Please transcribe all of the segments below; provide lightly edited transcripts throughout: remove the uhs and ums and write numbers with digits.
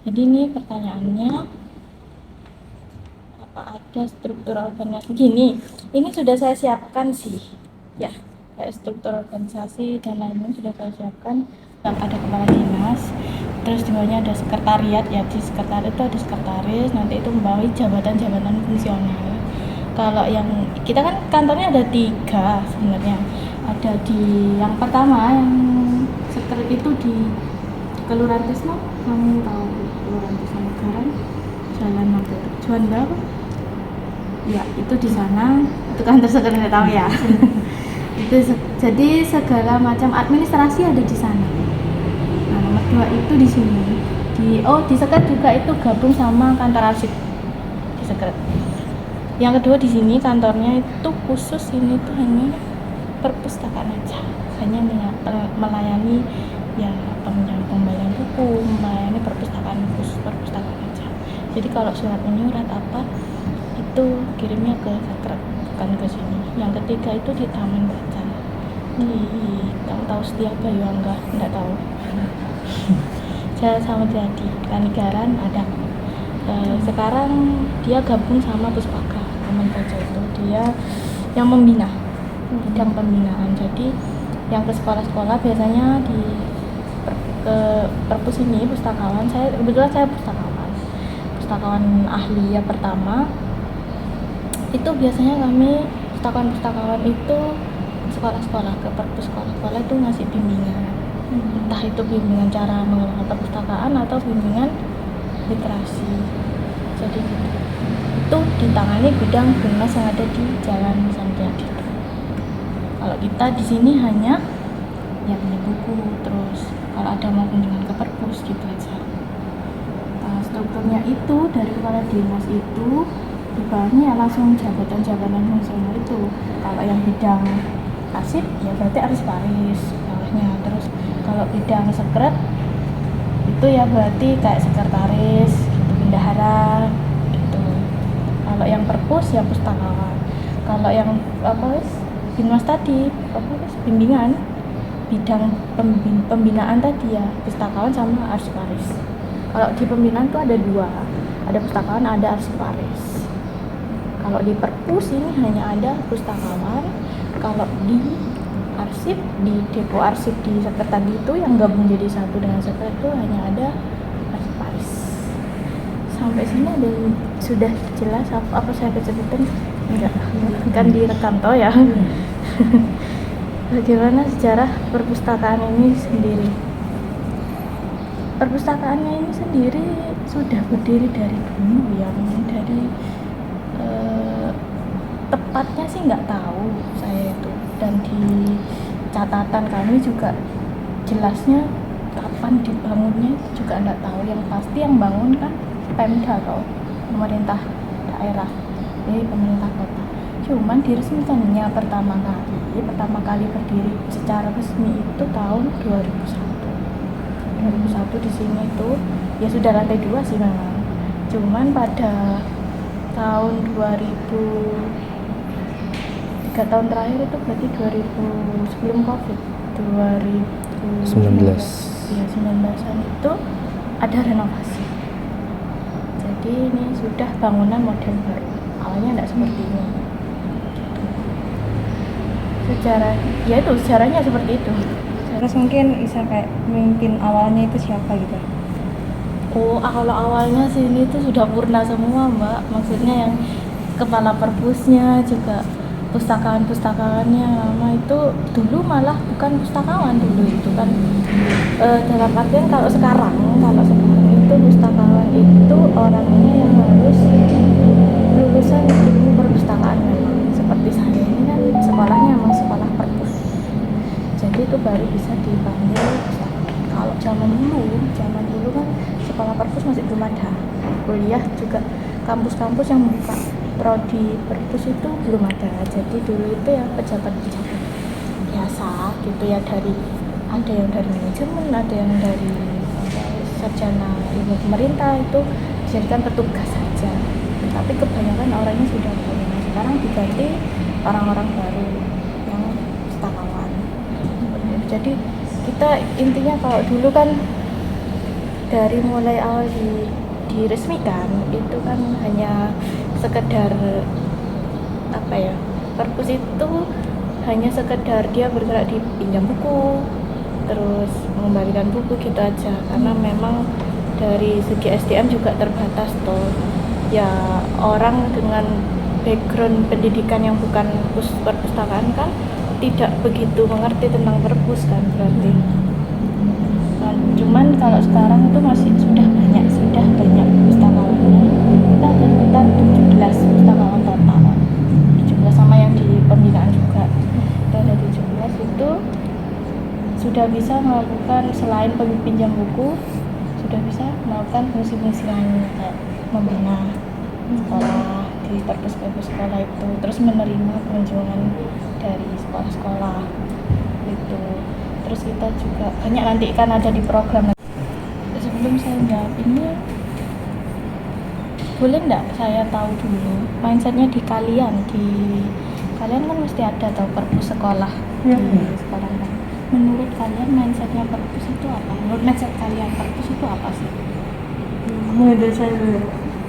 Jadi ini pertanyaannya, apa ada struktur organisasi gini? Ini sudah saya siapkan sih, ya, kayak struktur organisasi dan lain-lain sudah saya siapkan. Ada kepala dinas, terus di bawahnya ada sekretariat, ya di sekretariat itu ada sekretaris, nanti itu membawahi jabatan-jabatan fungsional. Kalau yang kita kan kantornya ada 3 sebenarnya. Ada di yang pertama yang sekret itu di Kelurahan Tisno, kamu tahu Kelurahan Tisno Negaran, Jalan apa itu? Juanda apa? Ya, itu di sana. Itu kantor sekretariat tahu ya. Itu jadi segala macam administrasi ada di sana. Nah, nomor 2 itu di sini. Di sekret juga itu gabung sama kantor arsip di sekret. Yang kedua di sini kantornya itu khusus, ini tuh hanya perpustakaan aja, hanya melayani ya pembelian buku, melayani perpustakaan khusus perpustakaan aja. Jadi kalau surat menyurat apa itu kirimnya ke sekret, bukan ke sini. Yang ketiga itu di taman baca. Kamu tahu Setia Bayu enggak tahu. Saya sama jadi Lanigaran ada. Sekarang dia gabung sama Puspaka taman baca itu, dia yang membina bidang pembinaan. Jadi yang ke sekolah-sekolah biasanya ke perpus ini pustakawan. Kebetulan saya pustakawan ahli ya pertama. Itu biasanya kami pustakawan itu sekolah-sekolah, ke perpus sekolah-sekolah itu ngasih bimbingan. Entah itu bimbingan cara mengelola perpustakaan atau bimbingan literasi. Jadi itu ditangani bidang humas yang ada di Jalan Santiago. Kalau kita di sini hanya ya beli buku, terus kalau ada mau kunjungan ke perpus gitu aja. Nah, strukturnya itu dari kepala dinas itu di bawahnya langsung jabatan-jabatan fungsional itu. Kalau yang bidang arsip ya berarti arsiparis bawahnya. Terus kalau bidang sekret itu ya berarti kayak sekretaris gitu, bendahara gitu. Kalau yang perpus ya pustakawan. Kalau yang binmas tadi bimbingan bidang pembinaan tadi ya pustakawan sama arsiparis. Kalau di pembinaan tuh ada 2, ada pustakawan, ada arsiparis. Kalau di perpus ini hanya ada pustakawan. Kalau di arsip, di depo arsip di sekret tadi itu yang gabung jadi satu dengan sekret itu hanya ada arsiparis. Sampai sini ada sudah jelas apa saya kecepatan? Enggak, kan direkam toh ya. Bagaimana sejarah perpustakaan ini sendiri? Perpustakaannya ini sendiri sudah berdiri dari dulu ya, dari tepatnya sih nggak tahu saya itu, dan di catatan kami juga jelasnya kapan dibangunnya juga nggak tahu. Yang pasti yang bangun kan Pemda atau pemerintah daerah, jadi pemerintah kota. Cuman diresmikannya pertama kali berdiri secara resmi itu tahun 2001 di sini itu ya sudah lantai 2 sih memang. Cuman pada tahun 3 tahun terakhir itu berarti 2000 sebelum Covid 2019 ya 19an itu ada renovasi. Jadi ini sudah bangunan model baru. Awalnya enggak seperti ini. Sejarahnya seperti itu. Terus mungkin bisa kayak pemimpin awalnya itu siapa gitu? Kalau awalnya sini itu sudah purna semua Mbak. Maksudnya yang kepala perpusnya juga pustakawannya lama itu dulu malah bukan pustakawan dulu itu kan. Dalam artian kalau sekarang itu pustakawan itu orangnya yang harus lulusan ilmu perpustakaan memang. Seperti saya ini kan sekolahnya memang sekolah perpus. Jadi itu baru bisa dipanggil pustakawan. Kalau zaman dulu kan sekolah perpus masih belum ada. Kuliah juga kampus-kampus yang buka prodi perpus itu belum ada. Jadi dulu itu ya pejabat-pejabat biasa gitu ya, ada yang dari manajemen, ada yang dari sarjana ilmu pemerintah itu dijadikan petugas saja. Tapi kebanyakan orangnya sudah punya. Sekarang diganti orang-orang baru yang pustakawan. Jadi kita intinya kalau dulu kan dari mulai awal diresmikan itu kan hanya sekedar apa ya, perpus itu hanya sekedar dia bergerak di pinjam buku terus mengembalikan buku gitu aja, karena memang dari segi SDM juga terbatas toh ya, orang dengan background pendidikan yang bukan perpustakaan kan tidak begitu mengerti tentang perpus kan berarti. Nah, cuman kalau sekarang itu masih sudah banyak pustakawannya. Kita ada sekitar 17 pustakawan total, 17 sama yang di pembinaan juga. Kita ada 17 itu sudah bisa melakukan, selain pinjam buku, sudah bisa melakukan fungsi-fungsi lainnya kayak membina sekolah di perpus sekolah itu, terus menerima kunjungan dari sekolah-sekolah itu. Terus kita juga banyak nanti kan ada di program. Sebelum saya jawab ini, boleh nggak saya tahu dulu mindsetnya di kalian kan mesti ada tahu perpus sekolah di sekolah kan. Menurut kalian mindsetnya perpus itu apa? Menurut mindset kalian perpus itu apa sih? Menurut saya dulu.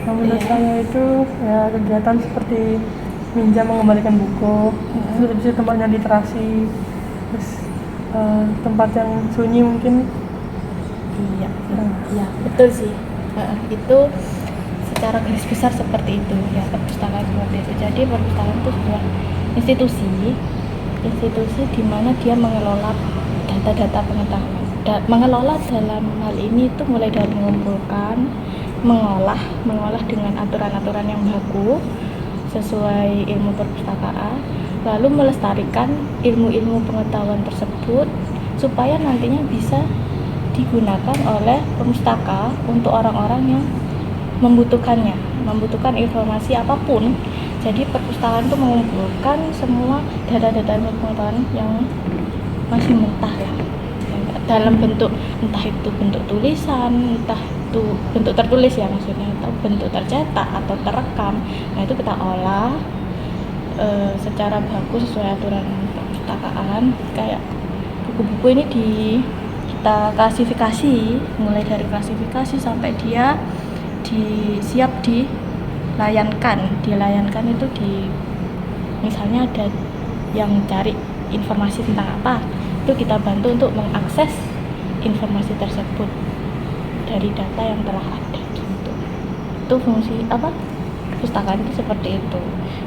Menurut saya itu ya kegiatan seperti minjam mengembalikan buku, terus bisa tempatnya literasi, terus tempat yang sunyi mungkin. Iya betul sih. Itu secara garis besar seperti itu ya, perpustakaan seperti itu. Jadi perpustakaan itu sebuah institusi di mana dia mengelola data-data pengetahuan. Mengelola dalam hal ini itu mulai dari mengumpulkan, mengolah dengan aturan-aturan yang baku sesuai ilmu perpustakaan, lalu melestarikan ilmu-ilmu pengetahuan tersebut supaya nantinya bisa digunakan oleh pemustaka untuk orang-orang yang membutuhkan informasi apapun. Jadi perpustakaan itu mengumpulkan semua data-data ilmu pengetahuan yang masih mentah ya, dalam bentuk entah itu bentuk tulisan, entah itu bentuk tertulis ya maksudnya, atau bentuk tercetak atau terekam. Nah itu kita olah secara baku sesuai aturan perpustakaan. Kayak buku-buku ini kita klasifikasi, mulai dari klasifikasi sampai dia siap dilayankan itu misalnya ada yang cari informasi tentang apa, itu kita bantu untuk mengakses informasi tersebut dari data yang telah ada gitu. Itu fungsi perpustakaan itu seperti itu.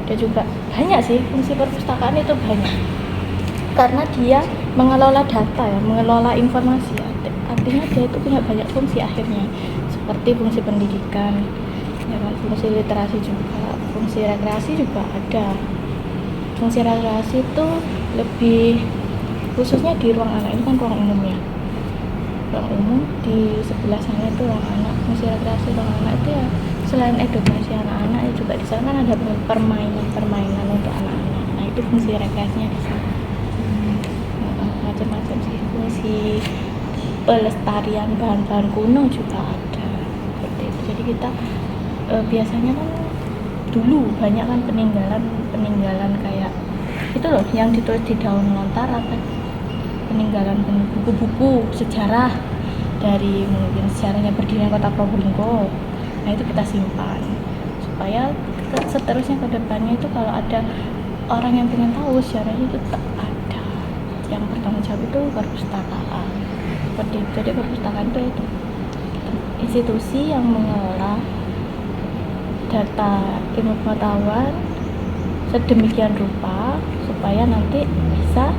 Dan juga banyak sih fungsi perpustakaan itu banyak, karena dia mengelola data ya, mengelola informasi ya. Artinya dia itu punya banyak fungsi akhirnya, seperti fungsi pendidikan ya kan, fungsi literasi juga, fungsi rekreasi juga ada. Fungsi rekreasi itu lebih khususnya di ruang anak, ini kan ruang umum ya, ruang umum di sebelah sana itu ruang anak. Fungsi rekreasi ruang anak itu ya selain edukasi anak-anak ya juga di sana kan ada permainan untuk anak-anak. Nah itu fungsi rekreasinya di sana. Macam-macam sih fungsi pelestarian bahan-bahan kuno juga ada seperti itu. Jadi kita biasanya kan dulu banyak kan peninggalan kayak itu loh yang ditulis di daun lontar, apa peninggalan buku-buku sejarah dari mungkin sejarahnya berdirinya kota Probolinggo. Nah itu kita simpan supaya seterusnya ke depannya itu kalau ada orang yang ingin tahu sejarahnya itu tetap ada. Yang bertanggung jawab itu perpustakaan seperti itu. Jadi perpustakaan itu institusi yang mengelola data ilmu pengetahuan sedemikian rupa supaya nanti bisa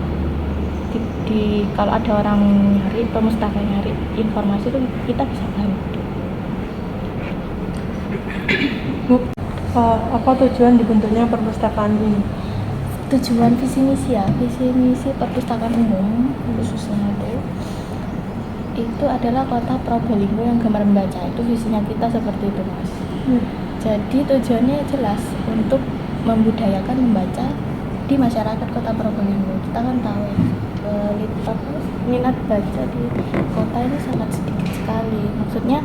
kalau ada orang nyari, pemustaka nyari informasi itu kita bisa bantu. Bu, apa tujuan dibentuknya perpustakaan ini? Tujuan visi misi perpustakaan umum khususnya itu adalah kota Probolinggo yang gemar membaca. Itu visinya kita seperti itu mas. Jadi tujuannya jelas untuk membudayakan membaca di masyarakat kota Probolinggo. Kita kan tahu minat baca di kota ini sangat sedikit sekali. Maksudnya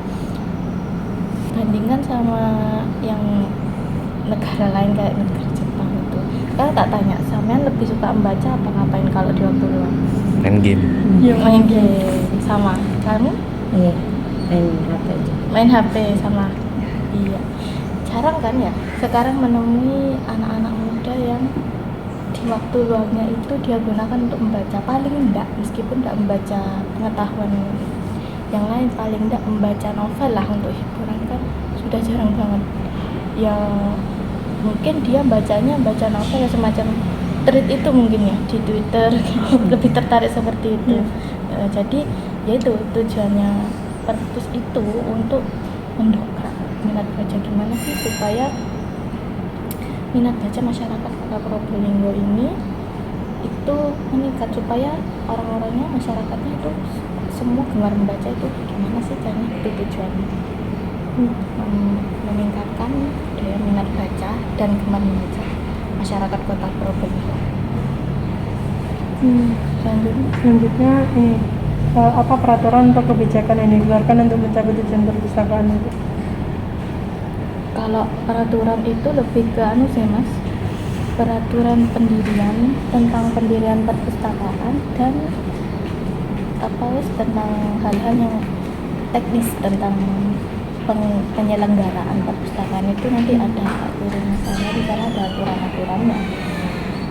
bandingkan sama yang negara lain kayak negara Jepang itu. Kalau tak tanya, sampean lebih suka membaca apa ngapain kalau di waktu luang? Main game. Main game. Sama kamu? Iya. main HP sama. Iya, jarang kan ya sekarang menemui anak-anak muda yang di waktu luangnya itu dia gunakan untuk membaca, paling enggak meskipun enggak membaca pengetahuan yang lain, paling enggak membaca novel lah untuk hiburan kan sudah jarang banget ya. Mungkin dia baca novel ya semacam thread itu mungkin ya di Twitter lebih tertarik seperti itu. Jadi ya itu tujuannya perpus itu untuk mendongkrak minat baca. Gimana sih supaya minat baca masyarakat Kota Probolinggo ini itu meningkat, supaya orang-orangnya, masyarakatnya itu semua gemar membaca. Itu gimana sih caranya? Itu tujuannya meningkatkan daya minat baca dan gemar membaca masyarakat Kota Probolinggo. Selanjutnya ini apa peraturan atau kebijakan yang dikeluarkan untuk mencapai tujuan perpustakaan itu? Kalau peraturan itu lebih ke sih Mas, peraturan pendirian tentang pendirian perpustakaan dan tentang hal-hal yang teknis tentang penyelenggaraan perpustakaan itu nanti ada aturannya sana, di sana ada aturan-aturannya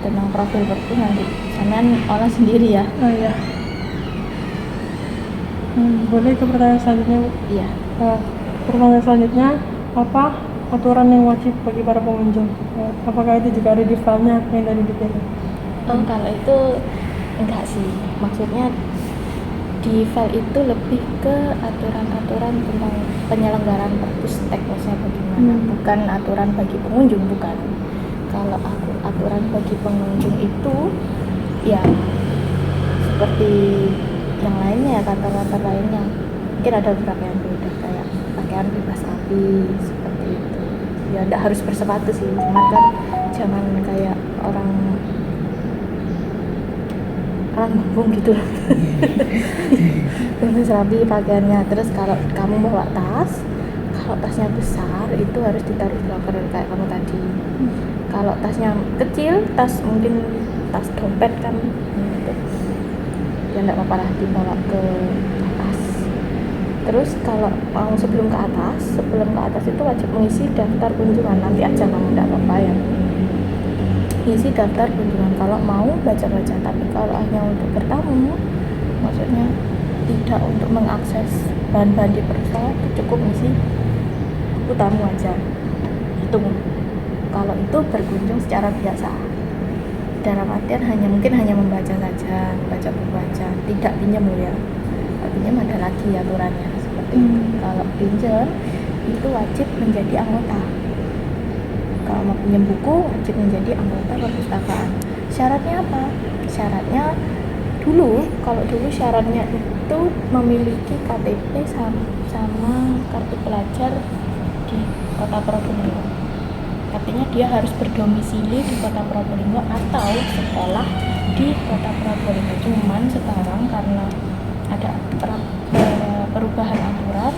tentang profil perpus nanti sampean olah sendiri ya. Oh iya. Boleh ke pertanyaan selanjutnya Bu? Iya. Pertanyaan selanjutnya, apa aturan yang wajib bagi para pengunjung? Apakah itu juga ada di filenya yang tadi dipilih? Kalau itu enggak sih, maksudnya di file itu lebih ke aturan-aturan tentang penyelenggaraan perpus teknisnya bagaimana, bukan aturan bagi pengunjung, bukan. Kalau aturan bagi pengunjung itu ya seperti yang lainnya, kantor-kantor lainnya mungkin ada beberapa yang beda, kayak pakaian bebas api seperti itu ya. Nggak harus bersepatu sih, cuma kan jangan kayak orang bambung gitu loh. Bebas rapi pakaiannya. Terus kalau kamu bawa tas, kalau tasnya besar itu harus ditaruh di loker kayak kamu tadi. Kalau tasnya kecil, mungkin tas dompet kan gitu, ya nggak apa-apa lah dibawa ke atas. Terus kalau mau sebelum ke atas itu wajib mengisi daftar kunjungan. Nanti aja kamu nggak apa-apa ya isi daftar kunjungan kalau mau baca-baca. Tapi kalau hanya untuk bertamu, maksudnya tidak untuk mengakses bahan-bahan di perpustakaan, itu cukup mengisi buku tamu aja. Itu kalau itu berkunjung secara biasa, dalam artian mungkin hanya membaca saja, baca buku aja, tidak pinjam ya. Kalau pinjam ada lagi aturannya seperti itu. Kalau pinjam itu wajib menjadi anggota. Kalau mau pinjam buku wajib menjadi anggota perpustakaan. Syaratnya apa? Syaratnya kalau dulu syaratnya itu memiliki KTP sama kartu pelajar di Kota Probolinggo. Artinya dia harus berdomisili di Kota Probolinggo atau sekolah di Kota Probolinggo. Cuman sekarang karena ada perubahan aturan,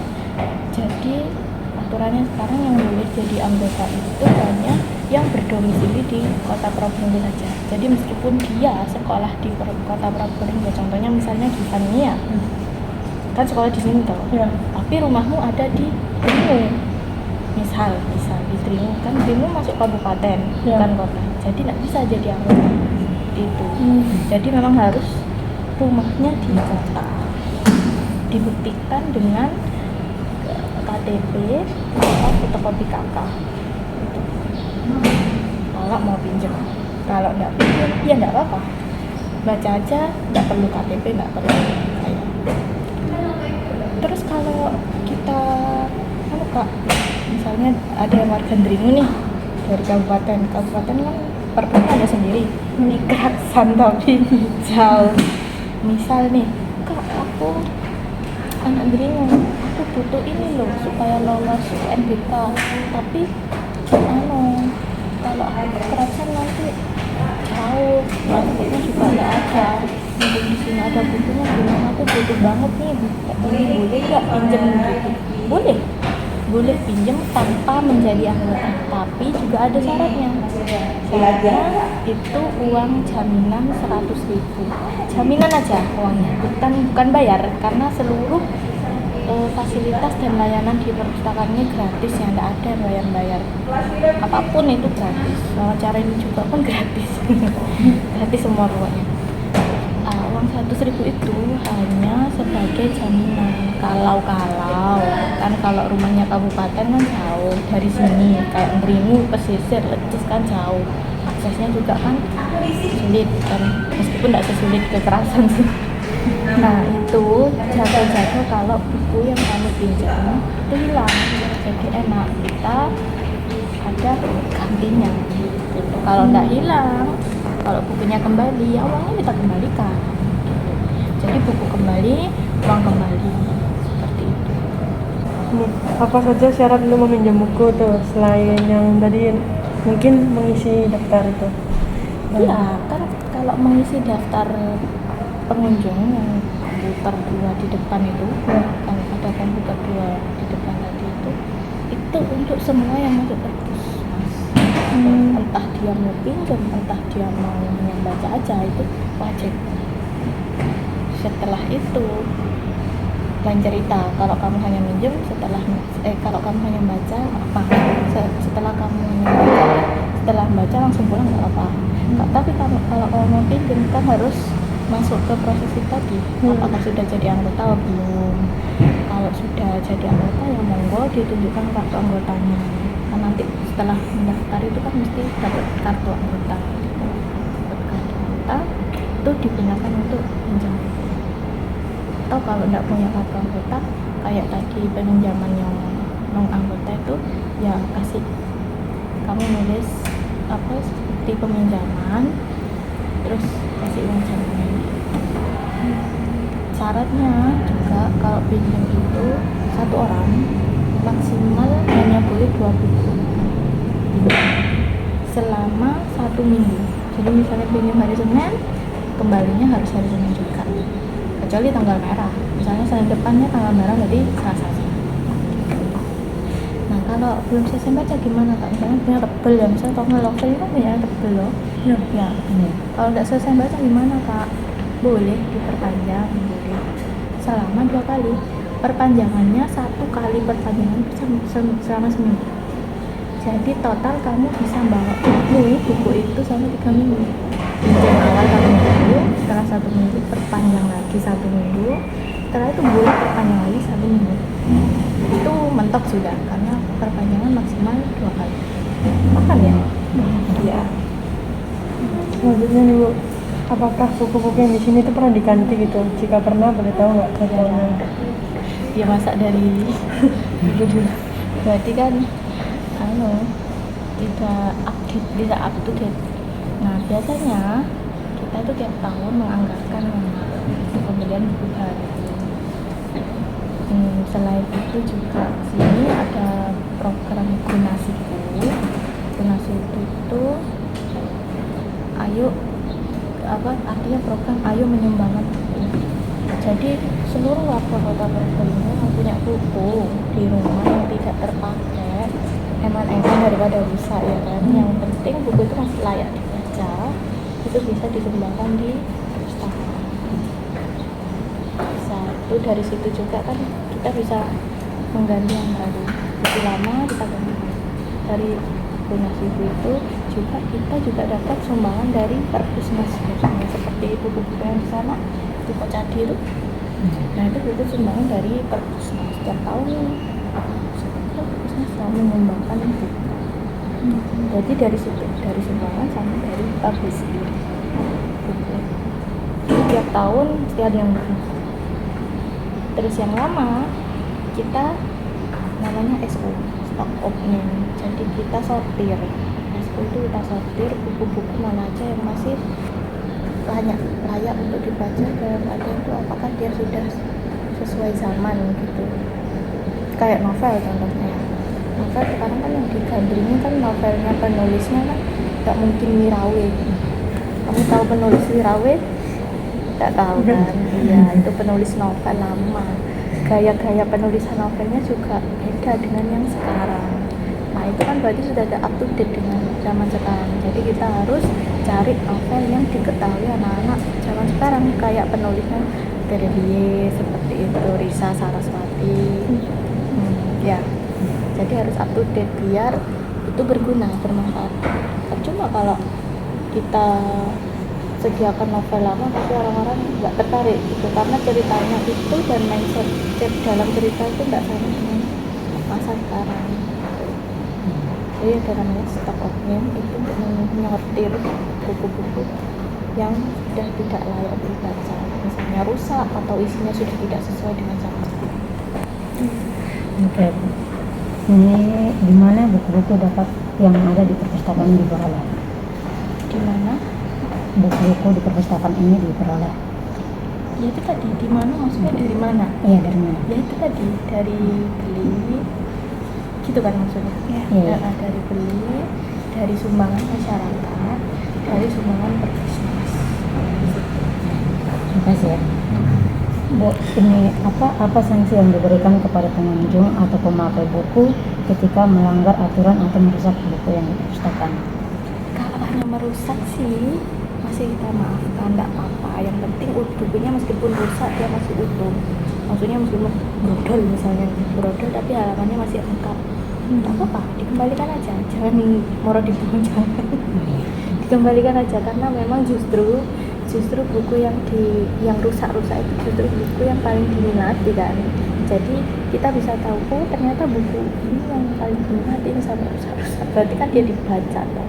jadi aturannya sekarang yang boleh jadi anggota itu hanya yang berdomisili di Kota Probolinggo saja. Jadi meskipun dia sekolah di Kota Probolinggo, contohnya misalnya di Fania, kan sekolah di sini toh, ya. Tapi rumahmu ada di Dringu, misal di Dringu, kan Dringu masuk kabupaten, bukan kota. Jadi nggak bisa jadi anggota itu. Jadi memang harus rumahnya di kota, dibuktikan dengan KTP atau fotokopi KK. Kalau mau pinjam, kalau nggak pinjam ya nggak apa-apa, baca aja, nggak perlu KTP, nggak perlu kayak. Terus kalau kita Kak, misalnya ada yang warga Dringu nih dari kabupaten kan perpusnya ada sendiri, ini Kraksan tapi jauh. Misal nih, Kak, aku anak Dringu, aku butuh ini loh supaya lolos UNBK, tapi kalau aku Kraksan nanti jauh, transportnya juga nggak ada, mungkin di sini ada bukunya, bilang aku butuh banget nih, ini boleh nggak pinjam gitu? Boleh pinjam tanpa menjadi anggota, tapi juga ada syaratnya. Syaratnya itu uang jaminan 100.000, jaminan aja uangnya, bukan bayar, karena seluruh fasilitas dan layanan di perpustakaan ini gratis ya, tidak ada bayar-bayar, apapun itu gratis. Wawancara ini juga pun gratis. Gratis semua pokoknya. Uang 100.000 itu hanya sebagai jaminan kalau kan kalau rumahnya kabupaten kan jauh dari sini, kayak Ndringu, pesisir, Lecis kan jauh, aksesnya juga kan sulit kan, meskipun tidak sesulit kekerasan sih. Nah itu jaga-jaga kalau buku yang kamu pinjam itu hilang, jadi enak kita ada gantinya gitu. Kalau tidak hilang, kalau bukunya kembali ya uangnya kita kembalikan gitu. Jadi buku kembali, uang kembali, seperti itu. Apa saja syarat untuk meminjam buku tuh selain yang tadi mungkin mengisi daftar itu? Iya kan, kalau mengisi daftar pengunjung yang komputer 2 di depan itu Ya. kan ada komputer 2 di depan tadi itu untuk semua yang masuk perpus, Mas. Entah dia mau pinjam, entah dia mau membaca aja, itu wajib. Setelah itu lain cerita, kalau kamu hanya minjem, kalau kamu hanya baca apa, setelah kamu baca, setelah baca langsung pulang nggak apa. Tapi kalau kamu mau pinjam kan harus masuk ke proses itu tadi, apakah sudah jadi anggota atau belum. Kalau sudah jadi anggota ya monggo ditunjukkan kartu anggotanya, kan nanti setelah mendaftar itu kan mesti dapat kartu anggota gitu. Dapat kartu anggota itu digunakan untuk pinjam buku. Atau kalau tidak punya kartu anggota kayak tadi peminjaman yang non anggota itu ya kasih kamu nulis apa seperti peminjaman terus kasih uang jaminan. Syaratnya juga kalau pinjam itu 1 orang maksimal hanya boleh 2 buku selama 1 minggu. Jadi misalnya pinjam hari Senin, kembalinya harus hari Senin juga, kecuali tanggal merah. Misalnya Senin depannya tanggal merah, berarti Selasa. Nah kalau belum selesai baca gimana Kak? Misalnya punya tebel ya, misalnya novel ini kan punya tebel loh. Ya. Kalau tidak selesai baca gimana Kak? Boleh diperpanjang, boleh selama 2 kali. Perpanjangannya 1 kali perpanjangan selama seminggu. Jadi total kamu bisa bawa buku itu selama 3 minggu. Pinjam awal 1 minggu, setelah 1 minggu perpanjang lagi 1 minggu, setelah itu boleh perpanjang lagi 1 minggu. Itu mentok sudah, karena perpanjangan maksimal 2 kali. Paham ya? Iya. Selanjutnya nih Bu, apakah buku-buku yang di sini itu pernah diganti gitu? Jika pernah, boleh tahu nggak jadwalnya? Dia masak dari dulu. Berarti kan tidak up to date. Nah biasanya kita itu tiap tahun menganggarkan untuk pembelian buku baru. Selain itu juga sini ada program Gunasiku. Gunasiku itu artinya program ayo menyumbangkan buku. Jadi seluruh warga Kota Probolinggo yang punya buku di rumah yang tidak terpakai, eman-eman daripada rusak ya kan. Yang penting buku itu masih layak dibaca, itu bisa disumbangkan di perpustakaan. Satu dari situ juga kan kita bisa mengganti yang baru, buku lama kita ganti. Dari Gunasiku itu juga kita juga dapat sumbangan dari perpusnas biasanya, seperti buku-buku yang di sana di Pocadi itu. Nah itu buku sumbangan dari perpusnas setiap tahun. Perpusnas selalu menyumbangkan buku. Jadi dari situ, dari sumbangan sama dari publishing buku. Setiap tahun mesti ada yang baru. Terus yang lama kita namanya SO, stock opening. Jadi kita sortir. SO itu kita sortir buku-buku mana aja yang masih layak untuk dibaca dalam keadaan itu apakah dia sudah sesuai zaman gitu. Kayak novel contohnya. Novel sekarang kan yang digandrungi kan novelnya penulisnya kan nggak mungkin Wirawe. Kamu tahu penulis Wirawe? Nggak tahu kan? Iya, itu penulis novel lama. Gaya-gaya penulisan novelnya juga beda dengan yang sekarang. Nah itu kan berarti sudah ada up to date dengan zaman sekarang. Jadi kita harus cari novel yang diketahui anak-anak zaman sekarang, kayak penulisnya Terelie seperti itu, Risa Saraswati. baik. Ya, jadi harus up to date biar itu berguna, bermanfaat. Cuma kalau kita sediakan novel lama tapi orang-orang nggak tertarik gitu, karena ceritanya itu dan mindset dalam cerita itu nggak sama dengan masa sekarang. Jadi ada namanya stock of name, itu untuk menyortir buku-buku yang sudah tidak layak dibaca, misalnya rusak atau isinya sudah tidak sesuai dengan zaman. Oke. Ini di mana buku-buku dapat yang ada di perpustakaan diperoleh? Di mana? Buku-buku di perpustakaan ini diperoleh. Ya itu tadi, di mana maksudnya dari mana? Iya, dari mana? Ya itu tadi, dari beli, gitu kan maksudnya? Ya. Iya. Nah, dari beli, dari sumbangan masyarakat, dari sumbangan perpusnas. Terima kasih ya. Bu, ini apa sanksi yang diberikan kepada pengunjung atau pemakai buku ketika melanggar aturan atau merusak buku yang di perpustakaan? Kalau hanya merusak sih masih kita maafkan, nggak apa-apa. Yang penting bukunya meskipun rusak dia masih utuh. Maksudnya meskipun brodol misalnya, brodol tapi halamannya masih lengkap, nggak apa-apa, dikembalikan aja. Jangan moro dibuang, jangan. Dikembalikan aja, karena memang justru buku yang rusak-rusak itu justru buku yang paling diminati kan. Jadi kita bisa tahu, oh ternyata buku ini yang paling diminati ini sampai rusak-rusak, berarti kan dia dibaca toh.